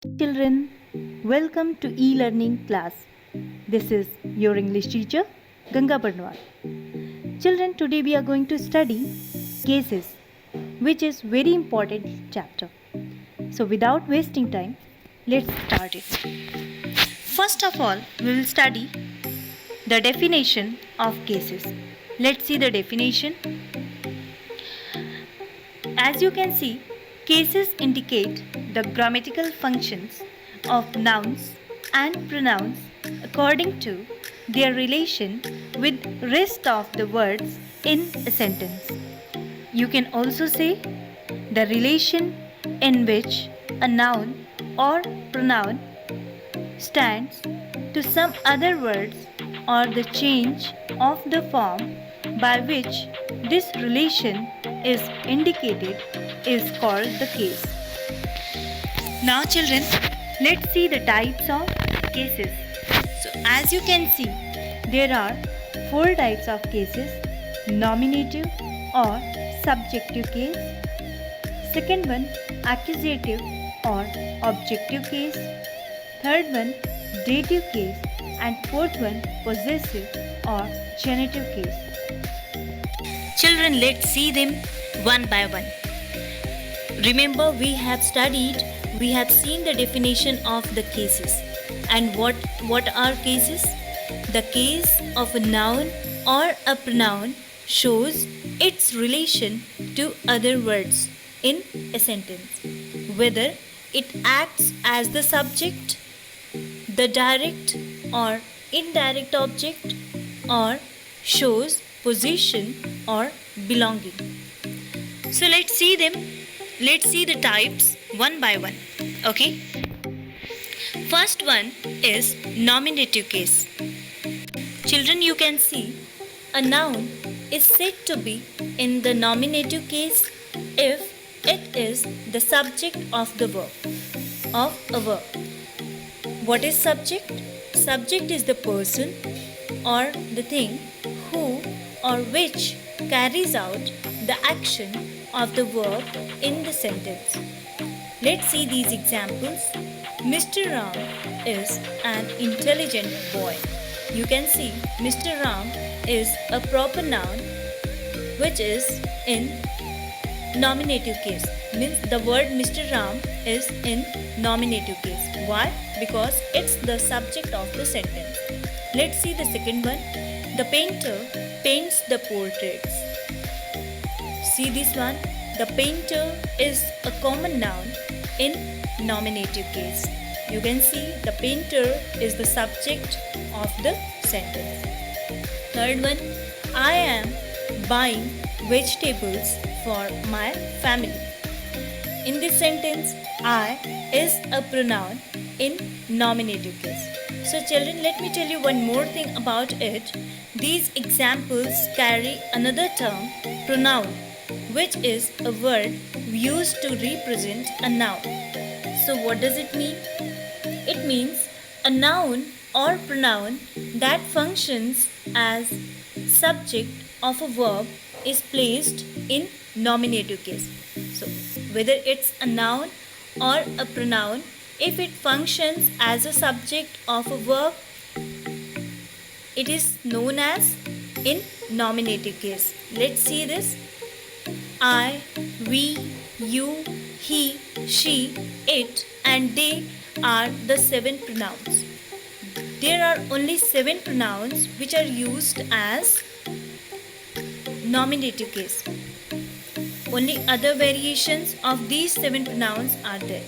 Children, welcome to e-learning class. This is your English teacher Ganga Barnwal. Children, today we are going to study cases, which is very important chapter. So without wasting time, let's start it. First of all, we will study the definition of cases. Let's see the definition. As you can see, cases indicate the grammatical functions of nouns and pronouns according to their relation with rest of the words in a sentence. You can also say the relation in which a noun or pronoun stands to some other words or the change of the form by which this relation is indicated is called the case. Now children, let's see the types of cases. So as you can see, there are 4 types of cases: nominative or subjective case, second one accusative or objective case, third one dative case, and fourth one possessive or genitive case. Children, let's see them one by one. Remember, we have seen the definition of the cases. And what are cases? The case of a noun or a pronoun shows its relation to other words in a sentence, whether it acts as the subject, the direct or indirect object, or shows position or belonging. So let's see them. Let's see the types one by one. Okay. First one is nominative case. Children, you can see a noun is said to be in the nominative case if it is the subject of the verb, of a verb. What is subject? Subject is the person or the thing who or which carries out the action of the verb in the sentence. Let's see these examples. Mr. Ram is an intelligent boy. You can see Mr. Ram is a proper noun which is in nominative case. Means the word Mr. Ram is in nominative case. Why? Because it's the subject of the sentence. Let's see the second one. The painter paints the portraits. See this one. The painter is a common noun in nominative case. You can see the painter is the subject of the sentence. Third one. I am buying vegetables for my family. In this sentence, I is a pronoun in nominative case. So children, let me tell you one more thing about it. These examples carry another term, pronoun, which is a word used to represent a noun. So what does it mean? It means a noun or pronoun that functions as subject of a verb is placed in nominative case. So whether it's a noun or a pronoun, if it functions as a subject of a verb, it is known as in nominative case. Let's see this. I, we, you, he, she, it, and they are the 7 pronouns. There are only 7 pronouns which are used as nominative case. Only other variations of these 7 pronouns are there.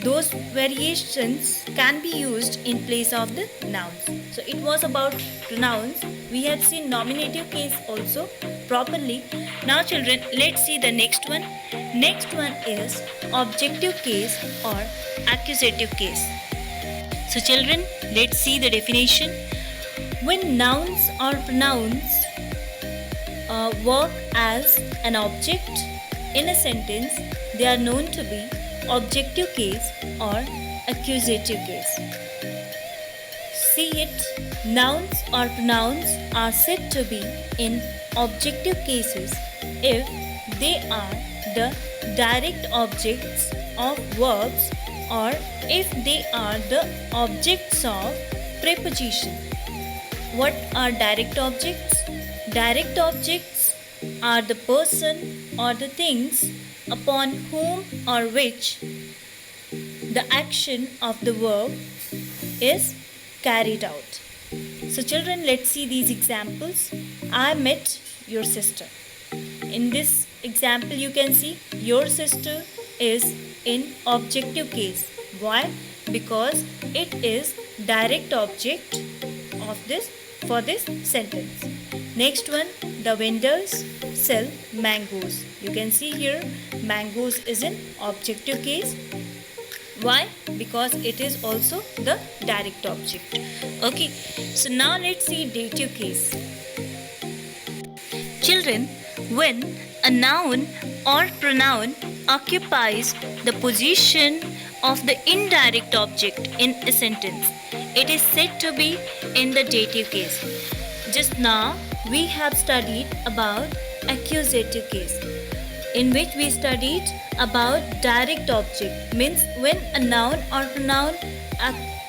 Those variations can be used in place of the nouns. So it was about pronouns. We have seen nominative case also properly. Now children, let's see the next one. Next one is objective case or accusative case. So children, let's see the definition. When nouns or pronouns work as an object in a sentence, they are known to be objective case or accusative case. See it, nouns or pronouns are said to be in objective cases if they are the direct objects of verbs or if they are the objects of preposition. What are direct objects? Direct objects are the person or the things upon whom or which the action of the verb is carried out. So children, let's see these examples. I met your sister. In this example you can see your sister is in objective case. Why? Because it is direct object of this for this sentence. Next one, the vendors sell mangoes. You can see here mangoes is in objective case. Why? Because it is also the direct object. Okay, so now let's see dative case. Children, when a noun or pronoun occupies the position of the indirect object in a sentence, it is said to be in the dative case. Just now we have studied about accusative case, in which we studied about direct object, means when a noun or pronoun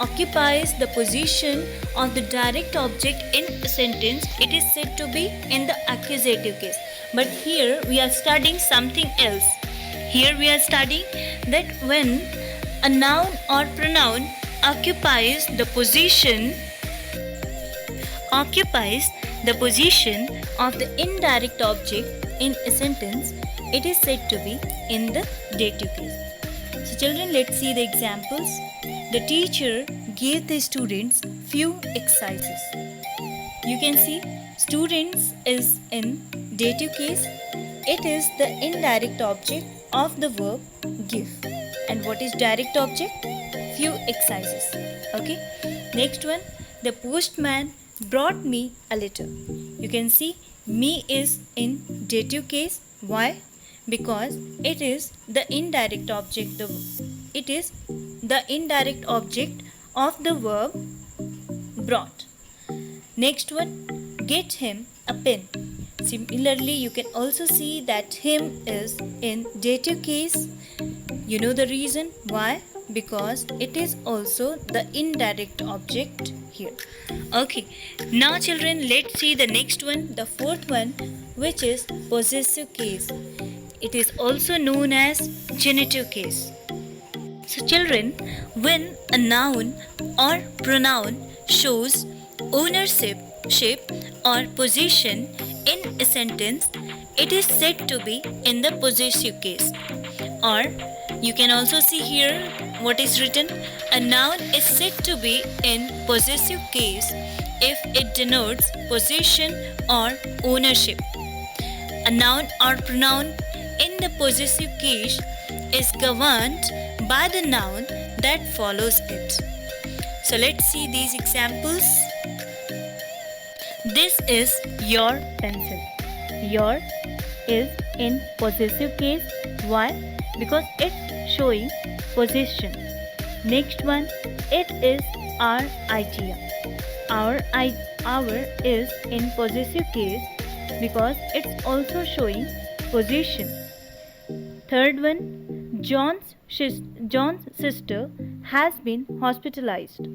occupies the position of the direct object in a sentence, it is said to be in the accusative case. But here we are studying something else. Here we are studying that when a noun or pronoun occupies the position of the indirect object in a sentence, it is said to be in the dative case. So children, let's see the examples. The teacher gave the students few exercises. You can see students is in dative case. It is the indirect object of the verb give. And what is direct object? Few exercises. Okay. Next one, the postman brought me a letter. You can see me is in dative case. Why? Because it is the indirect object. It is the indirect object of the verb brought. Next one, get him a pen. Similarly, you can also see that him is in dative case. You know the reason why? Because it is also the indirect object here. Okay, now children, let's see the next one, the fourth one, which is possessive case. It is also known as genitive case. So children, when a noun or pronoun shows ownership or possession in a sentence, it is said to be in the possessive case. Or you can also see here what is written. A noun is said to be in possessive case if it denotes possession or ownership. A noun or pronoun in the possessive case is governed by the noun that follows it. So let's see these examples. This is your pencil. Your is in possessive case. Why? Because it's showing possession. Next one, it is our idea. Our is in possessive case because it's also showing possession. Third one, John's sister has been hospitalized.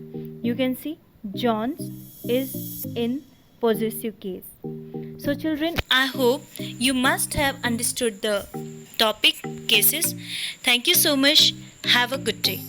You can see John's is in possessive case. So children, I hope you must have understood the topic cases. Thank you so much. Have a good day.